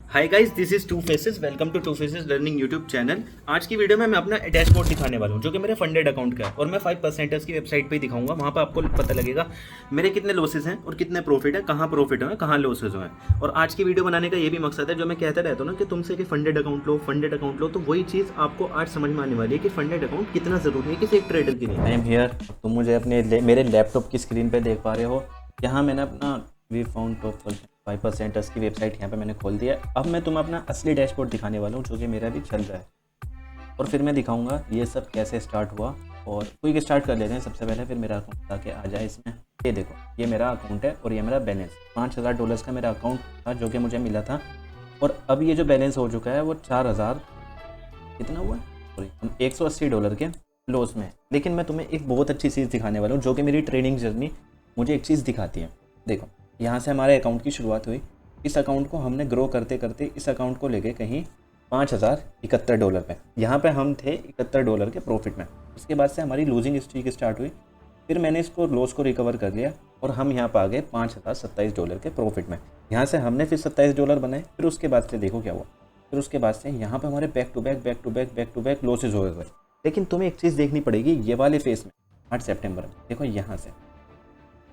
Hi guys, this is Two Faces. Welcome to Two Faces learning YouTube channel. आज की video में मैं अपना डैशबोर्ड दिखाने वाला हूँ जो कि मेरे फंडेड अकाउंट का है, और मैं 5% की वेबसाइट पे ही दिखाऊंगा। वहाँ पर आपको पता लगेगा मेरे कितने लॉसेस हैं और कितने प्रॉफिट है, कहाँ प्रॉफिट है, कहाँ लॉसेज हैं। और आज की वीडियो बनाने का ये भी मकसद है, जो मैं कहता रहता हूँ ना कि तुमसे कि फंडेड अकाउंट लो, फंडेड अकाउंट लो, तो वही चीज़ आपको आज समझ में आने वाली है कि फंडेड अकाउंट कितना ज़रूरी है किसी एक ट्रेडर के लिए। I am here. तुम मुझे मेरे लैपटॉप की स्क्रीन पे देख पा रहे हो। यहाँ मैंने अपना वी फाउंड टॉप 5% की वेबसाइट यहाँ पे मैंने खोल दिया है। अब मैं तुम्हें अपना असली डैशबोर्ड दिखाने वाला हूँ जो कि मेरा भी चल रहा है, और फिर मैं दिखाऊंगा ये सब कैसे स्टार्ट हुआ। और क्विक स्टार्ट कर लेते हैं सबसे पहले, फिर मेरा अकाउंट ताकि आ जाए इसमें। ये देखो, ये मेरा अकाउंट है और ये मेरा बैलेंस $5000 का मेरा अकाउंट था जो कि मुझे मिला था। और अब ये जो बैलेंस हो चुका है वो 4000 कितना हुआ, सॉरी, हम $180 के लॉस में है। लेकिन मैं तुम्हें एक बहुत अच्छी चीज़ दिखाने वाला हूँ जो कि मेरी ट्रेडिंग जर्नी मुझे एक चीज़ दिखाती है। देखो, यहाँ से हमारे अकाउंट की शुरुआत हुई। इस अकाउंट को हमने ग्रो करते करते इस अकाउंट को लेके कहीं $5071 पे, यहाँ पे हम थे $71 के प्रॉफिट में। उसके बाद से हमारी लूजिंग स्ट्रीक स्टार्ट हुई। फिर मैंने इसको लॉस को रिकवर कर लिया और हम यहाँ पर आ गए $5027 के प्रॉफिट में। यहाँ से हमने फिर $27 बनाए। फिर उसके बाद से देखो क्या हुआ। फिर उसके बाद से यहाँ पे हमारे बैक टू बैक लॉसेज हो गए। लेकिन तुम्हें एक चीज़ देखनी पड़ेगी, ये वाले फेस में 8 सितंबर में देखो, यहाँ से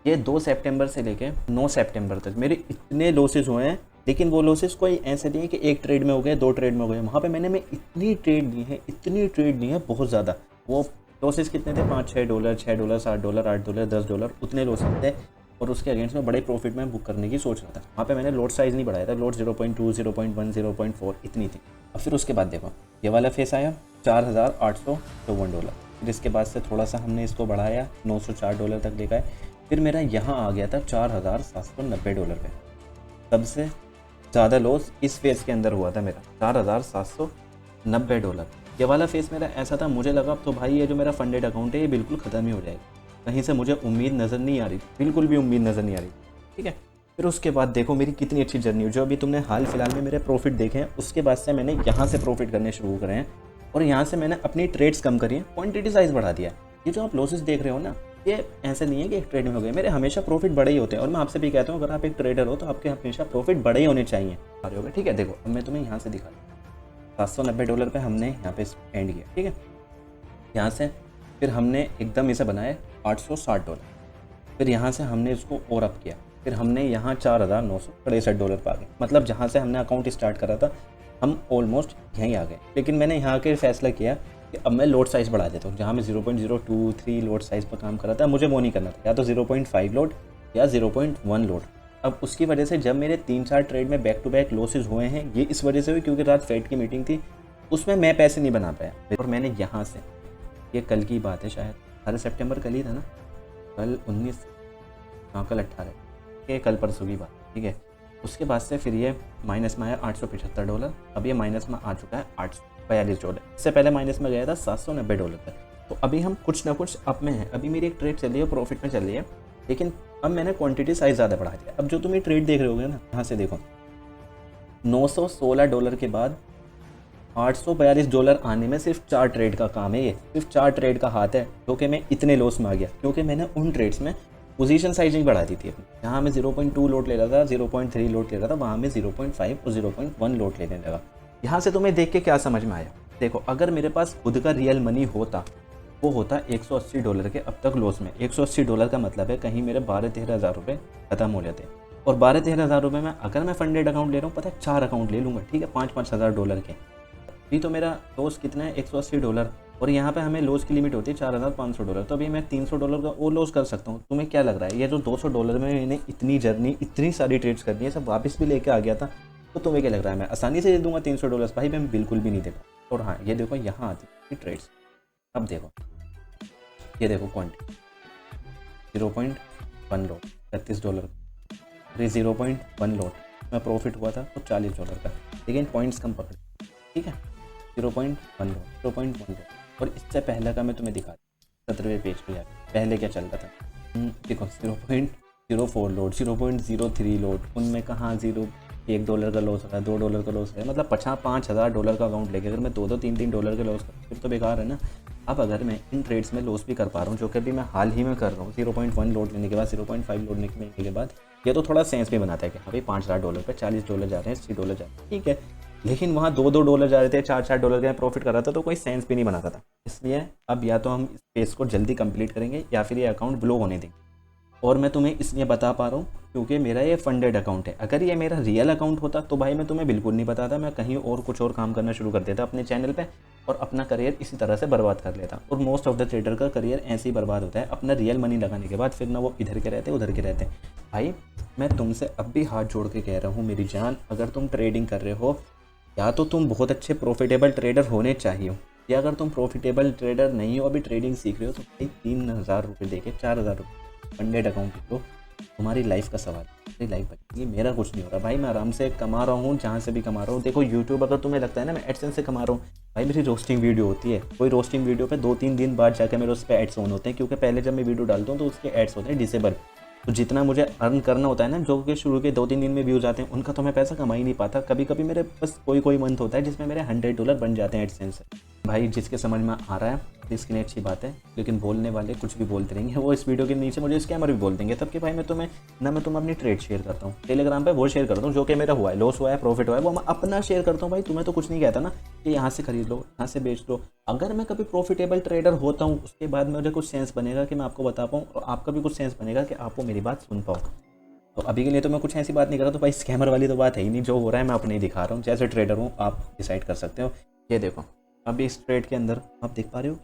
ये 2 सितंबर से लेके 9 सितंबर तक मेरे इतने लॉसेज हुए हैं। लेकिन वो लॉसेज कोई ऐसे नहीं है कि एक ट्रेड में हो गए, 2 ट्रेड में हो गए। वहाँ पे मैं इतनी ट्रेड ली है बहुत ज़्यादा। वो लॉसेज कितने थे? $5-6, $6, $7, $8, $10, उतने लॉसेज थे। और उसके अगेंस्ट में बड़े प्रॉफिट में बुक करने की सोच रहा था। वहाँ पे मैंने लोड साइज़ नहीं बढ़ाया था, लोड 0.2, 0.1, 0.4 इतनी थी। अब फिर उसके बाद देखो, ये वाला फेस आया $4854। फिर इसके बाद से थोड़ा सा हमने इसको बढ़ाया, $904 तक लेकर आए। फिर मेरा यहाँ आ गया था $4790 पे। सबसे ज़्यादा लॉस इस फेस के अंदर हुआ था मेरा, $4790। ये वाला फेस मेरा ऐसा था, मुझे लगा अब तो भाई ये जो मेरा फंडेड अकाउंट है ये बिल्कुल ख़त्म ही हो जाएगा। कहीं से मुझे उम्मीद नज़र नहीं आ रही, बिल्कुल भी उम्मीद नज़र नहीं आ रही। ठीक है, फिर उसके बाद देखो मेरी कितनी अच्छी जर्नी हुई। जो अभी तुमने हाल फिलहाल में मेरे प्रॉफिट देखे हैं, उसके बाद से मैंने यहाँ से प्रॉफिट करने शुरू करे हैं। और यहाँ से मैंने अपनी ट्रेड्स कम करी हैं, क्वांटिटी साइज़ बढ़ा दिया। ये जो आप लॉसेस देख रहे हो ना, ये ऐसे नहीं है कि एक ट्रेड में हो गए। मेरे हमेशा प्रॉफिट बड़े ही होते हैं। और मैं आपसे भी कहता हूँ, अगर आप एक ट्रेडर हो तो आपके हमेशा प्रॉफिट बड़े ही होने चाहिए। आ रहे हो गए, ठीक है। देखो अब मैं तुम्हें यहाँ से दिखा $790 पे हमने यहाँ पे एंड किया। ठीक है, यहाँ से फिर हमने एकदम इसे बनाया $860। फिर यहाँ से हमने इसको और अप किया। फिर हमने यहाँ $4963 पर आ गए। मतलब जहाँ से हमने अकाउंट स्टार्ट करा था हम ऑलमोस्ट यहीं आ गए। लेकिन मैंने यहाँ के फैसला किया कि अब मैं लोड साइज़ बढ़ा देता हूँ। जहाँ मैं 0.023 लोड साइज़ पर काम कर रहा था, मुझे वो नहीं करना था, या तो 0.5 लोड या 0.1 लोड। अब उसकी वजह से जब मेरे 3-4 ट्रेड में बैक टू बैक लॉसेज हुए हैं, ये इस वजह से हुई क्योंकि रात फेड की मीटिंग थी, उसमें मैं पैसे नहीं बना पाया। और मैंने यहाँ से, ये कल की बात है शायद, 18 सितंबर कल ही था ना, कल 19, हाँ कल 18, ये कल परसों की बात। ठीक है, उसके बाद से फिर ये माइनस में आया $875। अब ये माइनस में आ चुका है $842। इससे पहले माइनस में गया था $790 तक। तो अभी हम कुछ ना कुछ अप में हैं। अभी मेरी एक ट्रेड चल रही है, प्रॉफिट में चल रही है। लेकिन अब मैंने क्वांटिटी साइज़ ज़्यादा बढ़ा दिया। अब जो तुम ये ट्रेड देख रहे होगे ना, यहाँ से देखो, $916 के बाद $842 आने में सिर्फ 4 ट्रेड का काम है। ये सिर्फ 4 ट्रेड का हाथ है, जो कि मैं इतने लॉस में आ गया क्योंकि मैंने उन ट्रेड्स में पोजीशन साइज नहीं बढ़ा दी थी अपनी। जहाँ मैं 0.2 लोड ले रहा था, 0.3 लोड ले रहा था, वहाँ मैं 0.5 और 0.1 लोड लेने लगा। यहाँ से तुम्हें देख के क्या समझ में आया? देखो, अगर मेरे पास खुद का रियल मनी होता, वो होता $180 के अब तक लॉस में। $180 का मतलब है कहीं मेरे 12-13 हज़ार रुपये ख़त्म हो जाते। और 12-13 हज़ार रुपये में अगर मैं फंडेड अकाउंट ले रहा हूँ, पता है 4 अकाउंट ले लूँगा, ठीक है, $5-5 हज़ार के। अभी तो मेरा लॉस कितना है? $180। और यहाँ पे हमें लॉस की लिमिट होती है $4500। तो अभी मैं $300 का और लॉस कर सकता हूँ। तुम्हें क्या लग रहा है, ये जो $200 में मैंने इतनी जर्नी, इतनी सारी ट्रेड्स करनी है, सब वापस भी लेके आ गया था, तो तुम्हें क्या लग रहा है मैं आसानी से दे दूँगा $300? भाई मैं बिल्कुल भी नहीं दे पाऊँ। और हाँ, ये देखो यहाँ आती है ट्रेड्स। अब देखो, ये देखो क्वांटिटी 0.1 लोड $36। फिर 0.1 लोड में प्रॉफिट हुआ था तो $40 का, लेकिन पॉइंट्स कम पकड़े। ठीक है, 0.1 लोड, 0.1 लोड। और इससे पहले का मैं तुम्हें दिखा 17वें पेज पे जाकर पहले क्या चल रहा था। देखो 0.04 लोड, 0.03 लोड, उनमें कहाँ $1 का लॉस है, $2 का लॉस है। मतलब $5,000 का अकाउंट लेके अगर मैं $2-3 का लॉस कर, फिर तो बेकार है ना। अब अगर मैं इन ट्रेड्स में लॉस भी कर पा रहा हूँ, जो कि अभी मैं हाल ही में कर रहा हूँ, 0.1 लोड लेने के बाद, 0.5 लोड लेने के बाद, ये तो थोड़ा सेंस भी बनाता है कि हाँ भाई $5,000 पे $40 जा रहे हैं, $80 जा रहे हैं, ठीक है। लेकिन वहाँ $2-2 जा रहे थे, $4-4 का प्रॉफिट कर रहा था, तो कोई सेंस भी नहीं बनाता था। इसलिए अब या तो हम इस पेज को जल्दी कंप्लीट करेंगे या फिर ये अकाउंट ब्लॉक होने देंगे। और मैं तुम्हें इसलिए बता पा रहा हूँ क्योंकि मेरा ये फंडेड अकाउंट है। अगर ये मेरा रियल अकाउंट होता तो भाई मैं तुम्हें बिल्कुल नहीं बताता, मैं कहीं और कुछ और काम करना शुरू कर देता अपने चैनल पे और अपना करियर इसी तरह से बर्बाद कर लेता। और मोस्ट ऑफ द ट्रेडर का करियर ऐसे ही बर्बाद होता है, अपना रियल मनी लगाने के बाद फिर ना वो इधर के रहते उधर के रहते। भाई मैं तुमसे अब भी हाथ जोड़ के कह रहा हूँ मेरी जान, अगर तुम ट्रेडिंग कर रहे हो या तो तुम बहुत अच्छे प्रॉफिटेबल ट्रेडर होने चाहिए, या अगर तुम प्रॉफिटेबल ट्रेडर नहीं हो, अभी ट्रेडिंग सीख रहे हो, तो भाई 3,000 रुपये दे के 4,000 रुपये फंडेड अकाउंट तो तुम्हारी लाइफ का सवाल, मेरी लाइफ बचेगी, मेरा कुछ नहीं हो रहा भाई। मैं आराम से कमा रहा हूँ, जहाँ से भी कमा रहा हूँ। देखो यूट्यूब, अगर तुम्हें लगता है ना मैं एडसेंस से कमा रहा हूँ, भाई मेरी रोस्टिंग वीडियो होती है, कोई रोस्टिंग वीडियो पे 2-3 दिन बाद जाकर मेरे उस पर एड्स ऑन होते हैं, क्योंकि पहले जब मैं वीडियो डालता हूँ तो उसके एड्स होते हैं डिसेबल। तो जितना मुझे अर्न करना होता है ना, जो कि शुरू के 2-3 दिन में व्यूज़ आते हैं, उनका तो मैं पैसा कमा ही नहीं पाता। कभी कभी मेरे बस कोई मंथ होता है जिसमें मेरे $100 बन जाते हैं एडसेंस से। भाई जिसके समझ में आ रहा है इसके लिए अच्छी बात है, लेकिन बोलने वाले कुछ भी बोलते रहेंगे, वो इस वीडियो के नीचे मुझे स्कैमर भी बोल देंगे। तब कि भाई मैं तुम्हें अपनी ट्रेड शेयर करता हूँ टेलीग्राम पे, वो शेयर करता हूँ जो कि मेरा हुआ है, लॉस हुआ है, प्रॉफिट हुआ है, वो मैं अपना शेयर करता हूँ। भाई तुम्हें तो कुछ नहीं कहता ना कि यहाँ से खरीद लो, यहाँ से बेच लो। अगर मैं कभी प्रॉफिटेबल ट्रेडर होता हूँ, उसके बाद मुझे कुछ सेंस बनेगा कि मैं आपको बता पाऊँ, और आपका भी कुछ सेंस बनेगा कि आपको मेरी बात सुन पाओ। तो अभी के लिए तो मैं कुछ ऐसी बात नहीं कर रहा, तो भाई स्कैमर वाली तो बात है ही नहीं। जो हो रहा है मैं अपने ही दिखा रहा हूँ, जैसे ट्रेडर हूँ आप डिसाइड कर सकते हो। ये देखो अभी इस ट्रेड के अंदर आप देख पा रहे हो,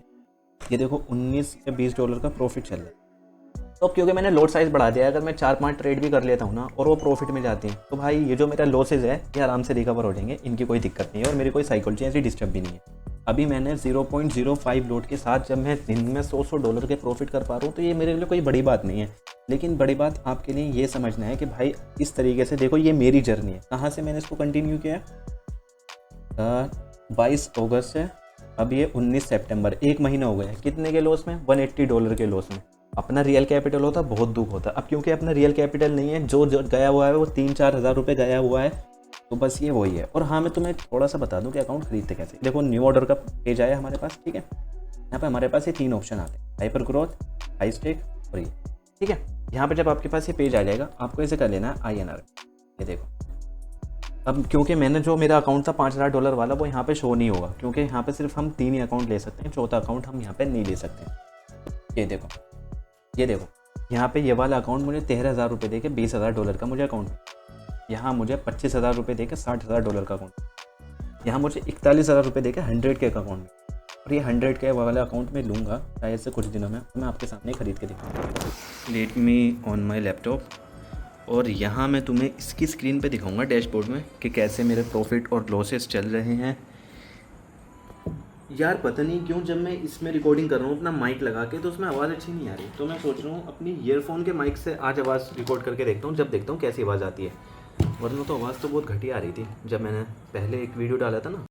ये देखो $19 से $20 का प्रॉफिट चल रहा है। तो अब क्योंकि मैंने लोड साइज़ बढ़ा दिया है, अगर मैं 4-5 ट्रेड भी कर लेता हूँ ना और वो प्रॉफिट में जाती है, तो भाई ये जो मेरा लॉसेज है ये आराम से रिकवर हो जाएंगे, इनकी कोई दिक्कत नहीं है और मेरी कोई साइकोलॉजी ऐसी डिस्टर्ब भी नहीं है। अभी मैंने 0.05 लोड के साथ जब मैं दिन में $100 के प्रॉफिट कर पा रहा हूँ, तो ये मेरे लिए कोई बड़ी बात नहीं है। लेकिन बड़ी बात आपके लिए ये समझना है कि भाई इस तरीके से देखो, ये मेरी जर्नी है। कहाँ से मैंने इसको कंटिन्यू किया है, 22 अगस्त से अब ये 19 सितंबर, 1 महीना हो गया है। कितने के लॉस में, $180 के लॉस में। अपना रियल कैपिटल होता बहुत दुख होता। अब क्योंकि अपना रियल कैपिटल नहीं है, जो गया हुआ है वो 3-4 हज़ार रुपये गया हुआ है, तो बस ये वही है। और हाँ मैं तुम्हें थोड़ा सा बता दूं कि अकाउंट खरीदते कैसे। देखो न्यू ऑर्डर का पेज आया हमारे पास, ठीक है। यहाँ पे हमारे पास ये 3 ऑप्शन आते हैं, हाइपर ग्रोथ, हाई स्टेक और ये, ठीक है। यहाँ पे जब आपके पास ये पेज आ जाएगा, आपको इसे कर लेना है INR। ये देखो अब क्योंकि मैंने जो मेरा अकाउंट था $5,000 वाला, वो यहाँ पे शो नहीं होगा, क्योंकि यहाँ पे सिर्फ हम 3 ही अकाउंट ले सकते हैं, चौथा अकाउंट हम यहाँ पे नहीं ले सकते। ये देखो यहाँ पे ये वाला अकाउंट मुझे $13,000 रुपये दे के $20,000 का मुझे अकाउंट, यहाँ मुझे $25,000 रुपये दे के $60,000 का अकाउंट, यहाँ मुझे $41,000 रुपये दे के 100K का अकाउंट। और ये 100K वाला अकाउंट में लूँगा शायद से कुछ दिनों में, मैं आपके सामने खरीद के दिखाऊंगा। Let me on my laptop, और यहाँ मैं तुम्हें इसकी स्क्रीन पे दिखाऊंगा डैशबोर्ड में कि कैसे मेरे प्रॉफिट और लॉसेस चल रहे हैं। यार पता नहीं क्यों जब मैं इसमें रिकॉर्डिंग कर रहा हूँ अपना माइक लगा के, तो उसमें आवाज़ अच्छी नहीं आ रही। तो मैं सोच रहा हूँ अपनी ईयरफोन के माइक से आज आवाज़ रिकॉर्ड करके देखता हूँ, जब देखता हूँ कैसी आवाज़ आती है। वरना तो आवाज़ तो बहुत घटिया आ रही थी जब मैंने पहले एक वीडियो डाला था ना।